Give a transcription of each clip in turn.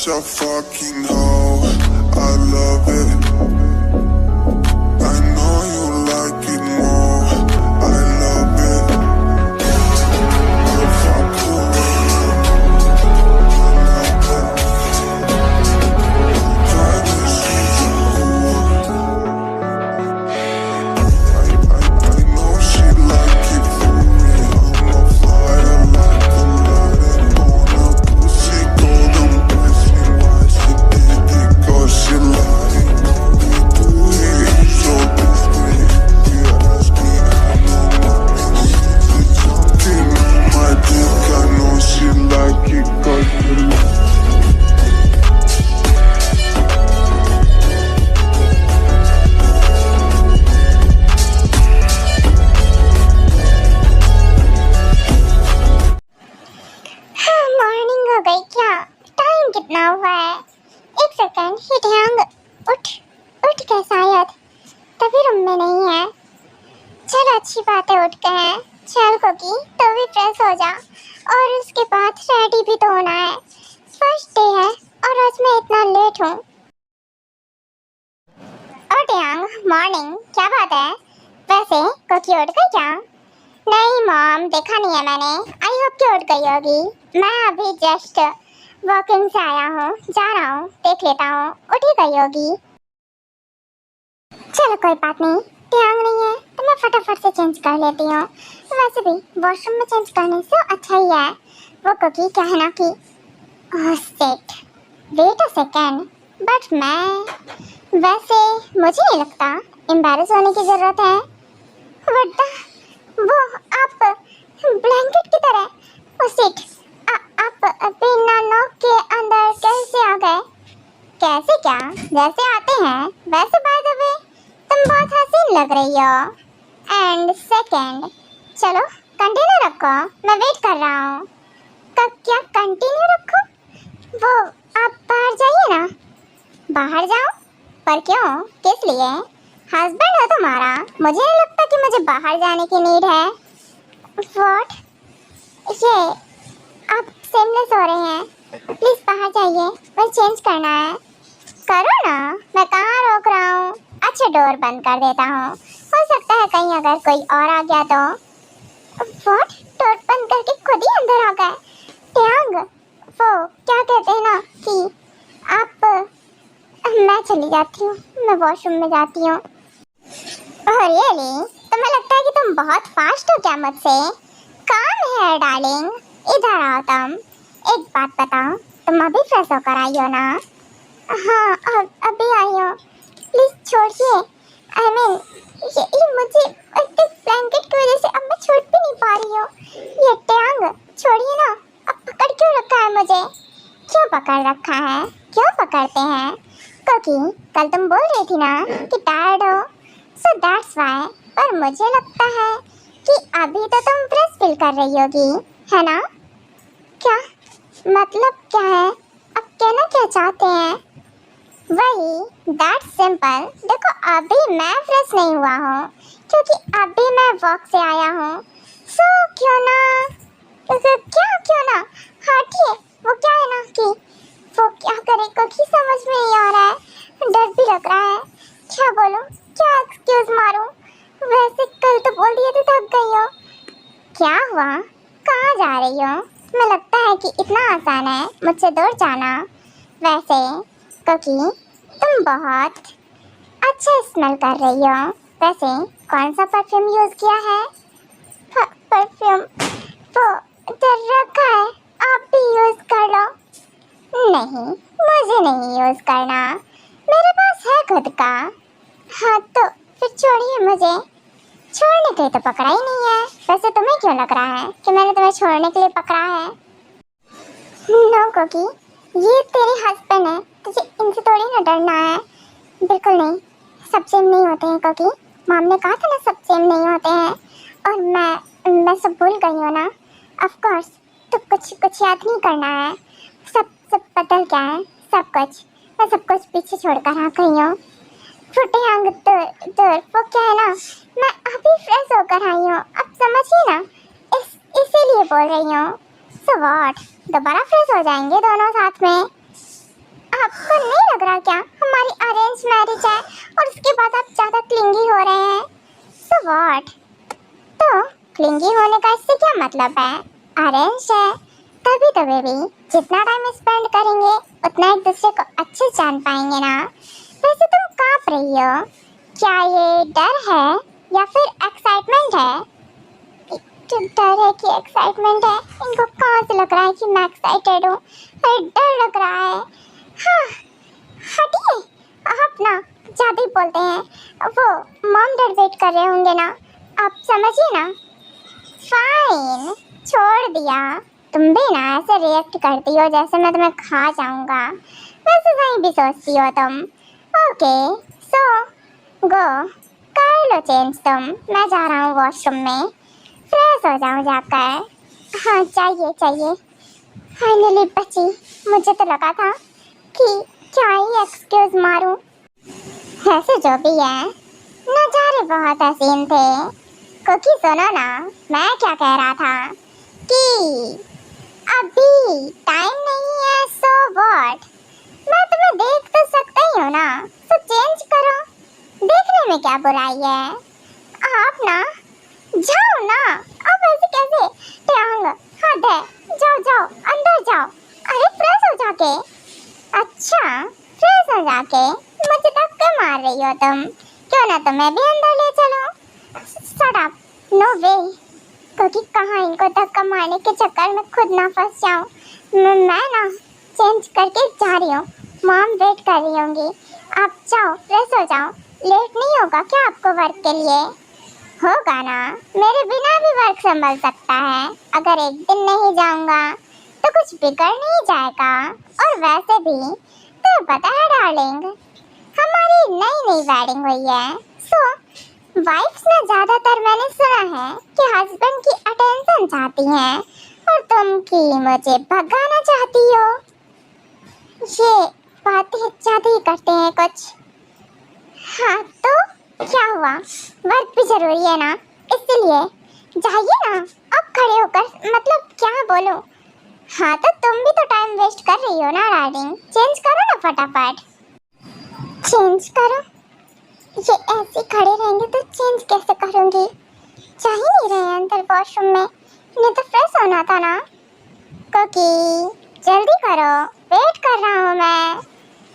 such a fucking hoe. I love it. I know you like it more. I love it. I fuck around. I love it. Private she's a whore. I know she like it for me. I'm a fire like a lighter on a pussy golden blessing. Why she did it? 'Cause she like what we do here. So discreet. You ask me, I know my she's jumping on my dick. I know she like it 'cause she like it. Morning हो गई क्या? Time कितना हुआ है? एक second, ये ढंग उठ उठ गए शायद, तभी रूम में नहीं है। चल अच्छी बात है, उठ गए हैं। चल कोकी, तो भी फ्रेश हो जा और उसके बाद रेडी भी तो होना है। फर्स्ट डे है और आज मैं इतना लेट हूँ। और ढंग, मॉर्निंग, क्या बात है? वैसे कोकी उठ गई क्या? नहीं मॉम, देखा नहीं है मैंने। आई होप कि उठ गई होगी। मैं अभी जस्ट वॉकिंग से आया हूँ, जा रहा हूँ, देख लेता हूँ, उठ ही गई होगी। चलो कोई बात नहीं, ध्यान नहीं है तो मैं फटाफट से चेंज कर लेती हूँ। वैसे भी वॉशरूम में चेंज करने से अच्छा ही है। वो कुकी क्या है ना कि oh shit, wait a second, but मैं वैसे मुझे नहीं लगता एम्बैरेस होने की ज़रूरत है। व्हाट द, वो आप ब्लैंकेट की तरह, ओ शिट, आप बिना नॉक के अंदर कैसे आ गए? कैसे क्या? जैसे आते हैं वैसे। बाय द वे, तुम बहुत हसीन लग रही हो। एंड सेकंड, चलो कंटेनर रखो, मैं वेट कर रहा हूँ। क्या कंटेनर रखो? वो आप बाहर जाइए ना। बाहर जाओ? पर क्यों, किस लिए? हस्बैंड हो तुम्हारा, मुझे नहीं लगता कि मुझे बाहर जाने की नीड है। व्हाट? ये आप सेमलेस हो रहे हैं, प्लीज बाहर जाइए, मुझे चेंज करना है। करो ना, मैं कहाँ रोक रहा हूँ। अच्छा डोर बंद कर देता हूँ, हो सकता है कहीं अगर कोई और आ गया तो। व्हाट? डोर बंद करके खुद ही अंदर आ गए? ट्यांग, वो क्या कहते हैं ना कि आप, मैं चली जाती हूँ, मैं वॉशरूम में जाती हूँ। रियली? तुम्हें लगता है कि तुम बहुत फास्ट हो क्या मुझसे? काम है डार्लिंग, इधर आओ तुम। एक बात बताओ, तुम अभी फ्रेश होकर आई हो ना? हाँ अभी आई हो। प्लीज छोड़िए, आई मीन ये मुझे ब्लैंकेट की वजह से अब मैं छोड़ भी नहीं पा रही हूँ। ये टैंग छोड़िए ना, अब पकड़ क्यों रखा है मुझे? क्यों पकड़ रखा है? क्यों पकड़ते हैं? क्योंकि कल तुम बोल रही थी ना कि टायर्ड हो, सो दैट्स वाई। पर मुझे लगता है कि अभी तो तुम फ्रेश फील कर रही होगी, है ना? क्या मतलब क्या है? अब कहना क्या चाहते हैं? वही, दैट्स सिंपल। देखो अभी मैं फ्रेश नहीं हुआ हूँ क्योंकि अभी मैं वॉक से आया हूँ। सो क्यों ना, क्यों ना हटिए। वो क्या है ना कि वो क्या करे क्योंकि समझ में नहीं आ रहा है, डर भी लग रहा है। क्या बोलूं, क्या एक्सक्यूज मारूं? वैसे कल तो बोल दिए थे थक गई हो। क्या हुआ, कहाँ जा रही हो? तुम्हें लगता है कि इतना आसान है मुझसे दूर जाना? वैसे क्योंकि तुम बहुत अच्छा स्मेल कर रही हो। वैसे कौन सा परफ्यूम यूज़ किया है? परफ्यूम वो इधर रखा है, आप भी यूज़ कर लो। नहीं, मुझे नहीं यूज़ करना, मेरे पास है खुद का। हाँ तो फिर छोड़िए मुझे। छोड़ने के लिए तो पकड़ा ही नहीं है। वैसे तुम्हें क्यों लग रहा है कि मैंने तुम्हें छोड़ने के लिए पकड़ा है? नो कोकी, ये तेरे हस्बैंड है, तुझे इनसे थोड़ी ना डरना है। बिल्कुल नहीं, सब सेम नहीं होते हैं कोकी। मॉम ने कहा था ना सब सेम नहीं होते हैं। और मैं सब भूल गई हूँ ना। ऑफ कोर्स, तो कुछ याद नहीं करना है। सब बदल गया है, सब कुछ। मैं सब कुछ पीछे छोड़कर आ गई हूँ। छोटे आंग दूर वो क्या है ना, मैं अभी फ्रेश होकर आई हूँ, अब समझिए ना, इसीलिए बोल रही हूँ। सो व्हाट, दोबारा फ्रेश हो जाएंगे दोनों साथ में? आपको नहीं लग रहा क्या हमारी अरेंज मैरिज है और उसके बाद आप ज्यादा क्लिंगी हो रहे हैं? So what? तो क्लिंगी होने का इससे क्या मतलब है? अरेंज है तभी तो बेबी, जितना टाइम स्पेंड करेंगे उतना एक दूसरे को अच्छे से जान पाएंगे ना। वैसे तुम कांप रही हो, क्या ये डर है या फिर एक्साइटमेंट है? तो डर है कि एक्साइटमेंट है? इनको कहाँ से लग रहा है कि मैं एक्साइटेड हूँ? अरे डर लग रहा है। हाँ हटिए, आप ना ज्यादा ही बोलते हैं। वो मॉम डैड वेट कर रहे होंगे ना, आप समझिए ना। फाइन, छोड़ दिया। तुम भी ना ऐसे रिएक्ट करती हो जैसे मैं तुम्हें खा जाऊंगा। वैसे सही भी सोचती हो तुम। ओके सो गो, कर लो चेंज तुम। मैं जा रहा हूँ वॉशरूम में, फ्रेश हो जाऊँ जाकर। हाँ चाहिए। फाइनली बची। मुझे तो लगा था कि क्या ही एक्सक्यूज मारूं। ऐसे जो भी है, नजारे बहुत हसीन थे। कुकी सुनो ना, मैं क्या कह रहा था कि अभी टाइम नहीं है, सो व्हाट? मैं तुम्हें देख तो सकता ही हूँ ना, तो चेंज करो। देखने में क्या बुराई है? आप ना जाओ ना, अब ऐसे कैसे? टांग हद है, जाओ अंदर जाओ। अरे फ्रेश हो जाके। अच्छा फ्रेश हो जाके मुझे धक्के मार रही हो तुम? क्यों ना तुम्हें भी अंदर ले चलो। शट अप, नो वे। क्योंकि कहाँ इनको धक्का मारने के चक्कर में खुद ना फंस जाऊं। मैं ना चेंज करके जा रही हूँ, मॉम वेट कर रही होंगी। आप जाओ फ्रेश हो जाओ। लेट नहीं होगा क्या आपको वर्क के लिए? होगा ना, मेरे बिना भी वर्क संभल सकता है। अगर एक दिन नहीं जाऊंगा तो कुछ बिगड़ नहीं जाएगा। और वैसे भी तो पता है डार्लिंग, हमारी नई वेडिंग हुई है, सो वाइफ्स ना ज्यादातर मैंने सुना है कि हस्बैंड की अटेंशन चाहती हैं और तुम की मुझे भगाना चाहती हो। ये बातें ज्यादा ही करते हैं कुछ। हाँ तो क्या हुआ, वर्क भी जरूरी है ना, इसलिए जाइए ना। अब खड़े होकर मतलब क्या बोलूं? हाँ तो तुम भी तो टाइम वेस्ट कर रही हो ना डार्लिंग, चेंज करो ना फटाफट। चेंज करो? ये ऐसे खड़े रहेंगे तो चेंज कैसे करूंगी? जा ही नहीं रहे अंदर वॉशरूम में, इन्हें तो फ्रेश होना था ना। कुकी जल्दी करो, वेट कर रहा हूँ मैं।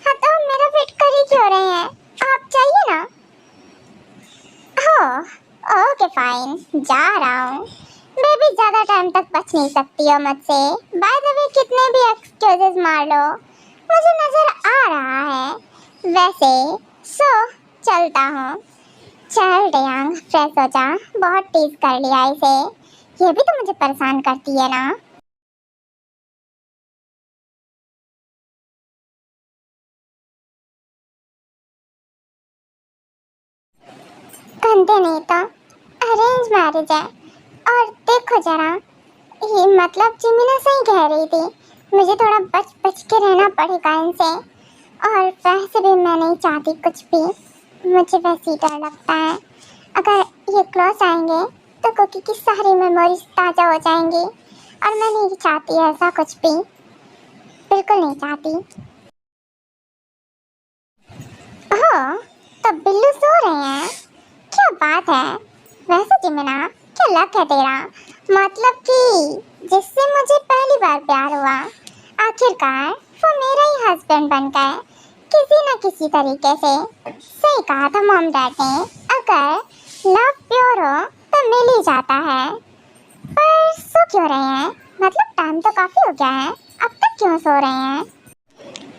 हाँ तो मेरा वेट कर ही क्यों रहे हैं? आप चाहिए ना। हो ओके फाइन, जा रहा हूँ। बेबी ज्यादा टाइम तक बच नहीं सकती हो मुझसे। बाय द वे कितने भी एक्सक्यूजेस मार लो, मुझे नजर आ रहा है। वैसे सो चलता हूँ। चल डेयांग फ्रेश हो जा, बहुत टीज कर लिया इसे। ये भी तो मुझे परेशान करती है ना। घंटे नहीं तो अरेंज मैरिज है। और देखो जरा, ये मतलब जिमिना सही कह रही थी, मुझे थोड़ा बच बच के रहना पड़ेगा इनसे। और वैसे भी मैं नहीं चाहती कुछ भी, मुझे वैसे ही डर लगता है। अगर ये क्लोज आएंगे तो कुकी की सारी मेमोरीज ताज़ा हो जाएंगी और मैं नहीं चाहती ऐसा कुछ भी, बिल्कुल नहीं चाहती। ओह तो बिल्लू सो रहे हैं, क्या बात है। वैसे जिमिना क्या लक है तेरा, मतलब कि जिससे मुझे पहली बार प्यार हुआ आखिरकार वो मेरा ही हस्बैंड बन गए किसी न किसी तरीके से। सही कहा था मॉम डैड ने, अगर लव प्योर हो तो मिल ही जाता है। पर सो क्यों रहे हैं? मतलब टाइम तो काफी हो गया है, अब तक क्यों सो रहे हैं?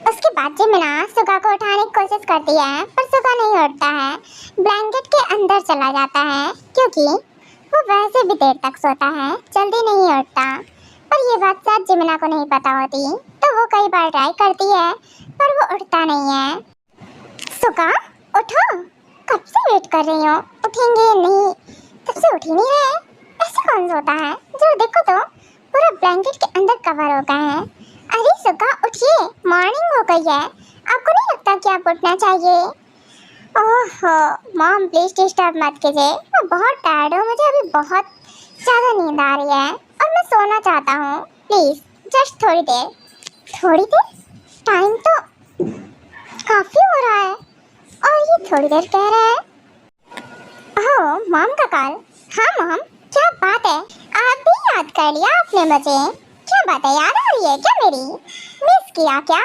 उसके बाद जिमिना सुगा को उठाने की कोशिश करती है पर सुगा नहीं उठता है, ब्लैंकेट के अंदर चला जाता है क्योंकि वो वैसे भी देर तक सोता है, जल्दी नहीं उठता। पर ये बात शायद जिमिना को नहीं पता होती, तो वो कई बार ट्राई करती है पर वो उठता नहीं है। सुगा उठो, कब से वेट कर रही हो, उठेंगे नहीं? तब से उठ ही नहीं रहे। ऐसे कौन सोता है? जो देखो तो पूरा ब्लैंकेट के अंदर कवर हो गए हैं। अरे सुगा उठिए, मॉर्निंग हो गई है, आपको नहीं लगता कि आप उठना चाहिए? ओहो मॉम प्लीज डिस्टर्ब मत कीजिए, मैं बहुत टायर्ड हूँ, मुझे अभी बहुत ज़्यादा नींद आ रही है और मैं सोना चाहता हूँ। प्लीज़ जस्ट थोड़ी देर। थोड़ी देर? टाइम तो काफी हो रहा है। और ये थोड़ी देर कह रहा है। ओह मॉम का कॉल। हाँ मॉम, क्या बात है? आप भी याद कर लिया आपने मुझे। क्या बात है, याद आ रही है क्या मेरी? मिस किया क्या?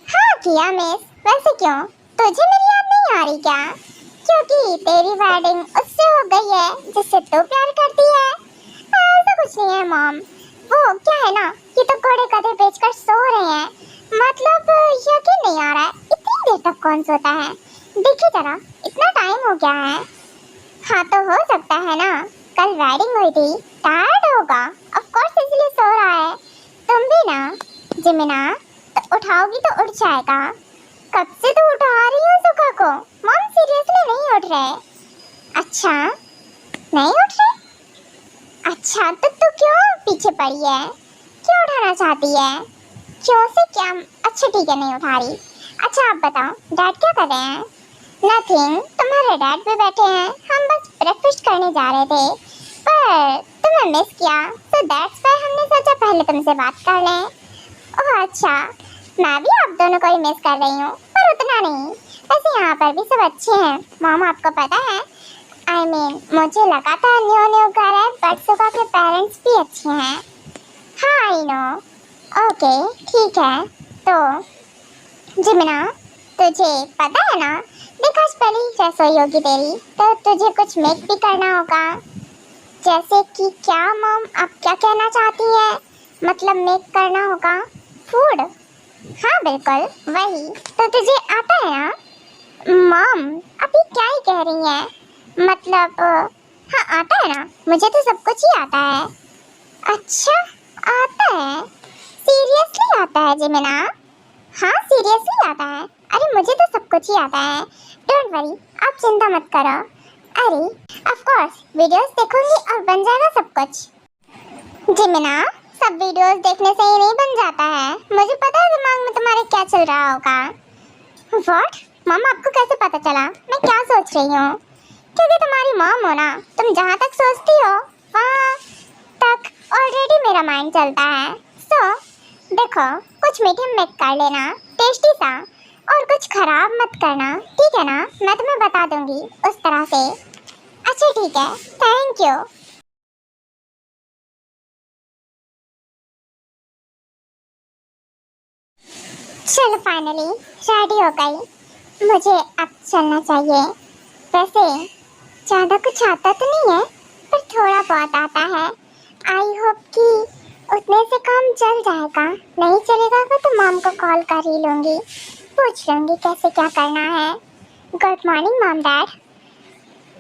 हाँ किया मिस। वैसे क्यों, तुझे मेरी याद नहीं आ रही क्या? क्योंकि तेरी वेडिंग उससे हो गई है जिससे तू प्यार करती है। ऐसा कुछ नहीं है मॉम, वो क्या है ना, ये तो घोड़े गधे बेचकर सो रहे हैं। मतलब यकीन नहीं आ रहा है, इतनी देर तक कौन सोता है? देखिए जरा, इतना टाइम हो गया है। हाँ तो हो सकता है ना, कल वेडिंग हुई थी, टायर्ड होगा, ऑफ कोर्स इसलिए सो रहा है। तुम भी ना जिमिना, तो उठाओगी तो उठ जाएगा। कब से तू उठा रही है सुखा को? मॉम सीरियसली नहीं उठ रहे। अच्छा नहीं उठ रहे? अच्छा तो तू क्यों पीछे पड़ी है? क्यों उठाना चाहती है? क्यों से क्या? अच्छा ठीक है, नहीं उठा रही। अच्छा आप बताओ, डैड क्या कर रहे हैं? नथिंग, तुम्हारे डैड भी बैठे हैं, हम बस ब्रेकफास्ट करने जा रहे थे, पर तुम्हें मिस किया, तो दैट्स व्हाई हमने सोचा पहले तुमसे बात कर लें। ओह अच्छा, मैं भी आप दोनों को ही मिस कर रही हूँ, पर उतना नहीं। वैसे यहाँ पर भी सब अच्छे हैं, मॉम आपको पता है। I mean, मुझे लगा था न्यू घर है, बट सुबह के पेरेंट्स भी अच्छे हैं। हाँ आई नो। ओके ठीक है। तो जिमिना, तुझे पता है ना, देख आज पहली रसोई होगी तेरी, तो तुझे कुछ मेक भी करना होगा। जैसे कि क्या मॉम, आप क्या कहना चाहती है? मतलब मेक करना होगा फूड? हाँ बिल्कुल वही, तो तुझे आता है ना? मॉम अभी क्या ही कह रही हैं? मतलब हाँ आता है ना, मुझे तो सब कुछ ही आता है। अच्छा आता है? सीरियसली आता है जिमिना? हाँ सीरियसली आता है। अरे मुझे तो सब कुछ ही आता है, डोंट वरी, आप चिंता मत करो। अरे ऑफ कोर्स वीडियोस देखूंगी और बन जाएगा सब कुछ। जिमिना, सब वीडियोस देखने से ही नहीं बन जाता है, मुझे पता है दिमाग में तुम्हारे क्या चल रहा होगा। व्हाट? मम्मा आपको कैसे पता चला मैं क्या सोच रही हूँ? क्योंकि तुम्हारी मॉम हो ना, तुम जहाँ तक सोचती हो वहाँ तक ऑलरेडी मेरा माइंड चलता है। सो देखो, कुछ मीठे मेक कर लेना टेस्टी सा, और कुछ खराब मत करना, ठीक है ना? मैं तुम्हें बता दूंगी उस तरह से। अच्छा ठीक है, थैंक यू। चलो फाइनली रेडी हो गई, मुझे अब चलना चाहिए। वैसे ज़्यादा कुछ आता तो नहीं है, पर थोड़ा बहुत आता है। आई होप कि उतने से काम चल जाएगा, नहीं चलेगा तो मॉम को कॉल कर ही लूँगी, पूछ लूँगी कैसे क्या करना है। Good morning mom dad.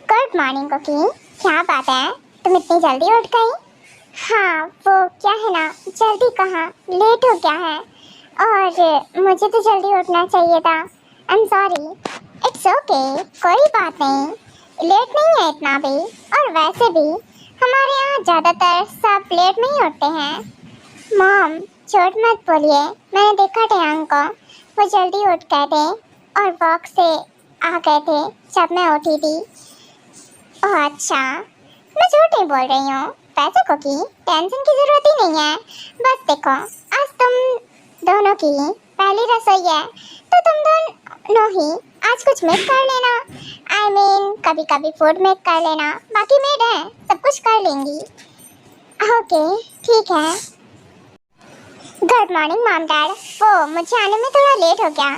Good morning Cookie, क्या बात है, तुम इतनी जल्दी उठ गई? हाँ वो क्या है ना, जल्दी कहाँ, लेट हो गया है, और मुझे तो जल्दी उठना चाहिए था। I am sorry. It's okay, कोई बात नहीं, लेट नहीं है इतना भी, और वैसे भी हमारे यहाँ ज़्यादातर सब लेट में ही उठते हैं। मॉम झूठ मत बोलिए, मैंने देखा टेयांग को, वो जल्दी उठ गए थे और वॉक से आ गए थे जब मैं उठी थी। ओह अच्छा, मैं झूठ नहीं बोल रही हूँ। वैसे कुकी टेंशन की ज़रूरत ही नहीं है, बस देखो आज तुम दोनों की पहली रसोई है, तो तुम दोनों ही आज कुछ मेक कर लेना। आई मीन कभी कभी फूड मेक कर लेना, बाकी मेड है, सब कुछ कर लेंगी। ओके ठीक है। Good morning mom dad. वो मुझे आने में थोड़ा लेट हो गया।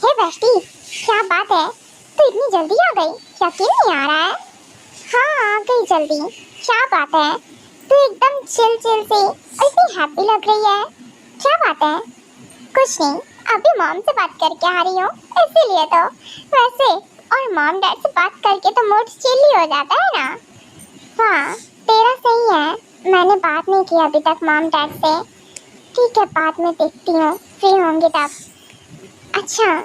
हे बेस्टी, क्या बात है, तू इतनी जल्दी आ गई, यकीन नहीं आ रहा है। हाँ आ गई जल्दी, क्या बात है, तू एकदम चिल चिल सी और इतनी हैप्पी लग रही है, क्या बात है? कुछ नहीं, अभी मॉम से बात करके आ रही हूँ इसीलिए तो। वैसे और मॉम डैड से बात करके तो मूड चिल ही हो जाता है ना। वाह तेरा सही है, मैंने बात नहीं की अभी तक मॉम डैड से। ठीक है बाद में देखती हूँ, फ्री होंगे तब। अच्छा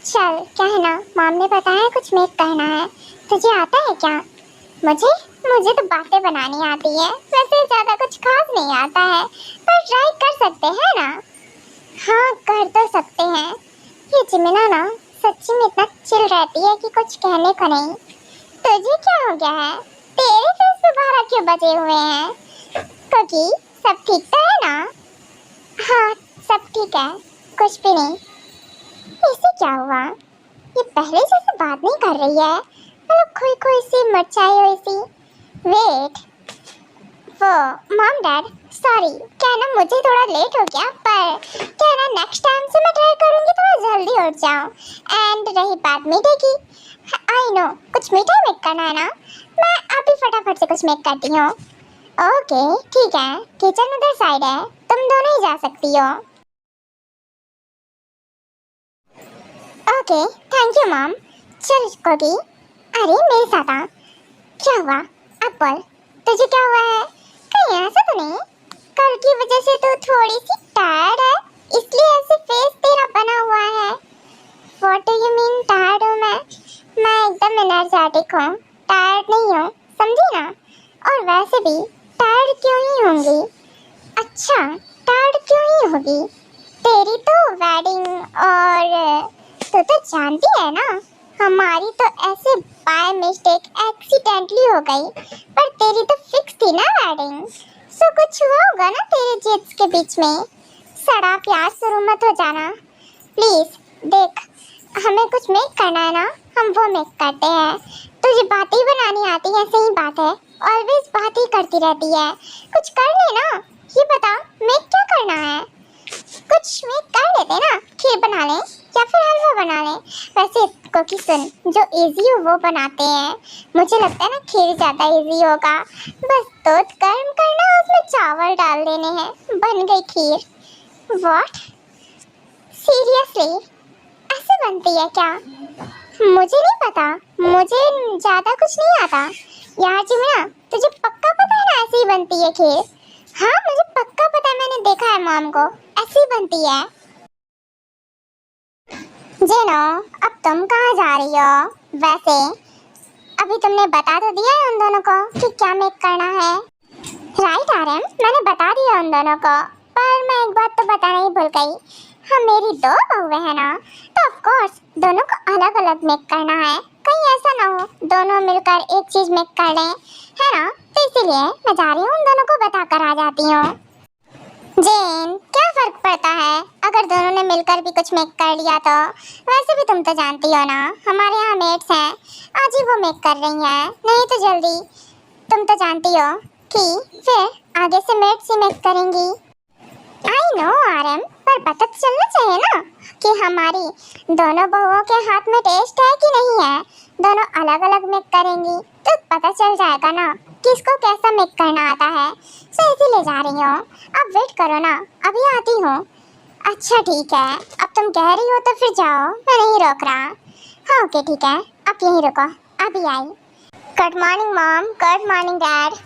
चल, क्या है ना, मॉम ने बताया कुछ मेक करना है, तुझे आता है क्या? मुझे तो बातें बनानी आती है, वैसे ज़्यादा कुछ खास नहीं आता है, पर ट्राई कर सकते हैं ना। हाँ कर तो सकते हैं। ये जिमिना ना सच्ची में इतना चिल रहती है कि कुछ कहने को नहीं। तुझे क्या हो गया है, तेरे फेस पे 12 क्यों बजे हुए हैं? क्योंकि सब ठीक तो है ना? हाँ सब ठीक है, कुछ भी नहीं। इसे क्या हुआ? ये पहले जैसे बात नहीं कर रही है, मतलब खोई खोई सी मचाई हुई सी। वेट, वो मॉम डैड, सॉरी, क्या ना मुझे थोड़ा लेट हो गया, पर क्या ना नेक्स्ट टाइम से मैं ट्राई करूंगी थोड़ा जल्दी उठ जाऊं। एंड रही बात मीठे की, आई नो कुछ मीठा मेक करना है ना, मैं अभी फटाफट से कुछ मेक करती हूँ। ओके ठीक है, किचन उधर साइड है, तुम दोनों ही जा सकती हो। Okay thank you mom. चल कोकी, अरे मेरे साथ आ। क्या हुआ? अब बोल, तुझे क्या हुआ है? कहीं ऐसा तो नहीं कल की वजह से तू थोड़ी सी टायर्ड है, इसलिए ऐसे फेस तेरा बना हुआ है? What do you mean tired हूँ मैं एकदम एनर्जेटिक हूँ, टायर्ड नहीं हूँ, समझी ना? और वैसे भी टायर्ड क्यों ही होंगी? अच्छा, टायर्ड क्यों ही होगी? तेरी तो वेडिंग, और तू तो जानती है ना हमारी तो ऐसे बाय मिस्टेक एक्सीडेंटली हो गई, पर तेरी तो फिक्स थी ना वेडिंग। सो कुछ हुआ होगा ना तेरे जिद्स के बीच में। सड़ा प्यार शुरू मत हो जाना प्लीज। देख, हमें कुछ मेक करना है ना, हम वो मेक करते हैं। तुझे बातें ही बनानी आती है, सही बात है, ऑलवेज बात ही करती रहती है। कुछ कर ले ना, ये बता मेक क्या करना है? कुछ मेक कर लेते ना, खीर बना लें या फिर हलवा बना लें। वैसे कुकी सुन, जो इजी हो वो बनाते हैं। मुझे लगता है ना खीर ज़्यादा इजी होगा। बस दूध गर्म करना, उसमें चावल डाल देने हैं, बन गई खीर। व्हाट? सीरियसली ऐसे बनती है क्या? मुझे नहीं पता, मुझे ज़्यादा कुछ नहीं आता। यार जिमिना, तुझे पक्का पता है ना ऐसे ही बनती है खीर? हाँ मुझे पक्का पता है, मैंने देखा है मॉम को, ऐसी बनती है। जेनो, अब तुम कहाँ जा रही हो? वैसे अभी तुमने बता तो दिया है उन दोनों को कि क्या मेक करना है। राइट आरएम, मैंने बता दिया उन दोनों को, पर मैं एक बात तो बताना ही भूल गई। हाँ मेरी दो बहुएं हैं ना, तो ऑफ कोर्स दोनों को अलग अलग मेक करना है। कहीं ऐसा ना हो दोनों मिलकर एक चीज मेक कर लें, है ना? तो इसीलिए मैं जा रही हूँ, उन दोनों को बताकर आ जाती हूँ। जेन, क्या फर्क पड़ता है अगर दोनों ने मिलकर भी कुछ मेक कर लिया तो? वैसे भी तुम तो जानती हो ना हमारे यहाँ मेट्स हैं, आज ही वो मेक कर रही हैं, नहीं तो जल्दी तुम तो जानती हो कि फिर आगे से मेट्स ही मेक करेंगी। आई नो आरएम, पर पता तो चलना चाहिए ना कि हमारी दोनों बहुओं के हाथ में टेस्ट है कि नहीं है। दोनों अलग अलग मेक करेंगी तो पता चल जाएगा ना किसको कैसा मेक करना आता है। सो इसीलिए जा रही हूँ, अब वेट करो ना, अभी आती हूँ। अच्छा ठीक है, अब तुम कह रही हो तो फिर जाओ, मैं नहीं रोक रहा। हाँ ओके ठीक है, आप यहीं रुको, अभी आई। Good morning mom, good morning dad.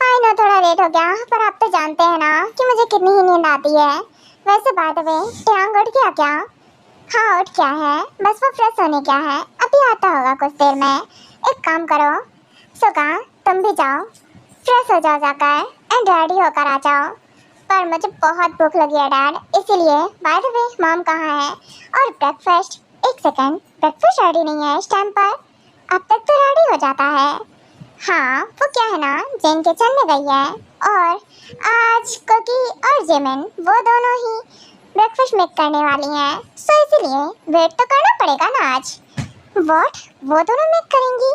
I know थोड़ा लेट हो गया, पर आप तो जानते हैं ना कि मुझे कितनी ही नींद आती है। वैसे बाय द वे, टांग उठ गया क्या? हाँ उठ गया है, बस वो फ्रेश होने क्या है, अभी आता होगा कुछ देर में। एक काम करो सुगा, तुम भी जाओ, फ्रेश हो जाओ जाकर एंड रेडी होकर आ जाओ। पर मुझे बहुत भूख लगी है डैड, इसीलिए बाय द वे मॉम कहाँ है? और ब्रेकफास्ट, एक सेकेंड, ब्रेकफास्ट रेडी नहीं है इस टाइम पर? अब तक तो रेडी हो जाता है। हाँ वो क्या है ना, जेन किचन में गई है, और आज कुकी और जेमिन वो दोनों ही ब्रेकफास्ट मेक करने वाली हैं, सो इसीलिए वेट तो करना पड़ेगा ना आज। व्हाट, वो दोनों मेक करेंगी?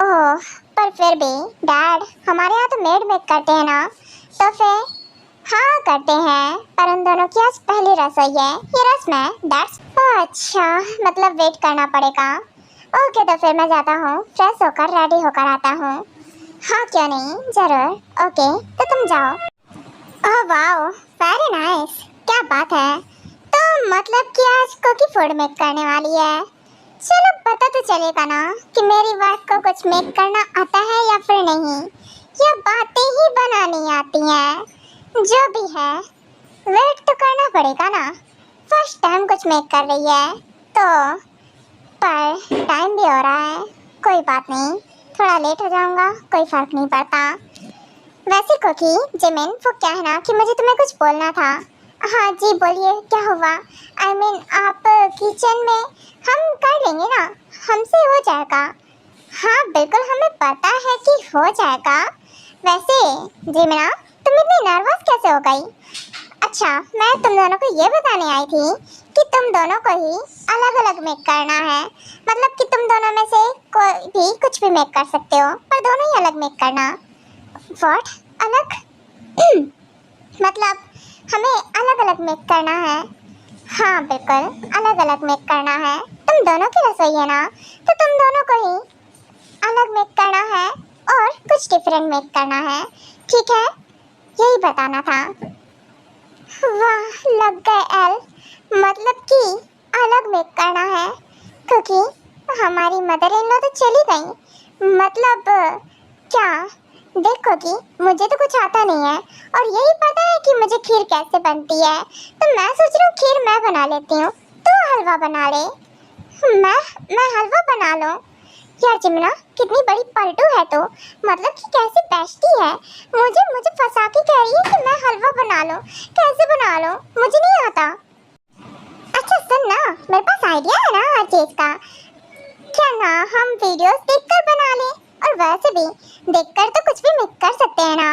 ओह, पर फिर भी डैड हमारे यहाँ तो मेड मेक करते हैं ना, तो फिर हाँ करते हैं, पर उन दोनों की आज पहली रसोई है, ये रस्म है दैट्स। अच्छा मतलब वेट करना पड़ेगा। ओके तो फिर मैं जाता हूँ, फ्रेश होकर रेडी होकर आता हूँ। हाँ क्यों नहीं, जरूर। ओके तो तुम जाओ। ओह वाओ, वेरी नाइस, क्या बात है। तो मतलब कि आज कुकी फूड मेक करने वाली है। चलो पता तो चलेगा ना कि मेरी वाइफ को कुछ मेक करना आता है या फिर नहीं, या बातें ही बनानी आती हैं। जो भी है वेट तो करना पड़ेगा ना, फर्स्ट टाइम कुछ मेक कर रही है तो। पर टाइम भी हो रहा है, कोई बात नहीं, थोड़ा लेट हो जाऊंगा, कोई फर्क नहीं पड़ता। वैसे कुकी जिमिन, वो क्या है ना कि मुझे तुम्हें कुछ बोलना था। हाँ जी बोलिए, क्या हुआ? आई मीन आप किचन में, हम कर लेंगे ना, हमसे हो जाएगा। हाँ बिल्कुल, हमें पता है कि हो जाएगा। वैसे जिमिना, तुम इतनी नर्वस कैसे हो गई? अच्छा मैं तुम दोनों को ये बताने आई थी कि तुम दोनों को ही अलग अलग मेक करना है। मतलब कि तुम दोनों में से कोई भी कुछ भी मेक कर सकते हो, पर दोनों ही अलग मेक करना। व्हाट? अलग? मतलब हमें अलग अलग मेक करना है? हाँ बिल्कुल, अलग अलग मेक करना है। तुम दोनों की रसोई है ना, तो तुम दोनों को ही अलग मेक करना है और कुछ डिफरेंट मेक करना है, ठीक है? यही बताना था। वाह, लग गए एल। मतलब कि अलग मेक करना है, क्योंकि हमारी मदर इन लॉ तो चली गई। मतलब क्या? देखो कि मुझे तो कुछ आता नहीं है और यही पता है कि मुझे खीर कैसे बनती है, तो मैं सोच रही हूँ खीर मैं बना लेती हूँ, तू हलवा बना ले। मैं हलवा बना लूँ? यार जिमना, कितनी बड़ी पलटू है तो। मतलब कि कैसे बैठती है, मुझे फंसा के कह रही है कि मैं हलवा बना लूं। कैसे बना लूं? मुझे नहीं आता। अच्छा सुन ना, मेरे पास आइडिया है ना हर चीज का। क्या ना हम वीडियोस देखकर बना लें, और वैसे भी देखकर तो कुछ भी मिक्स कर सकते हैं ना।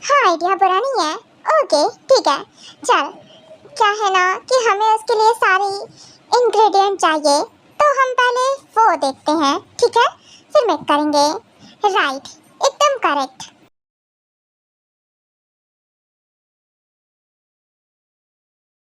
हाँ आइडिया बुरा नहीं है। ओके ठीक है, चल। क्या है ना कि हमें उसके लिए सारी इंग्रेडिएंट चाहिए, तो हम पहले वो देखते हैं, ठीक है? फिर मेक करेंगे। राइट, एकदम करेक्ट।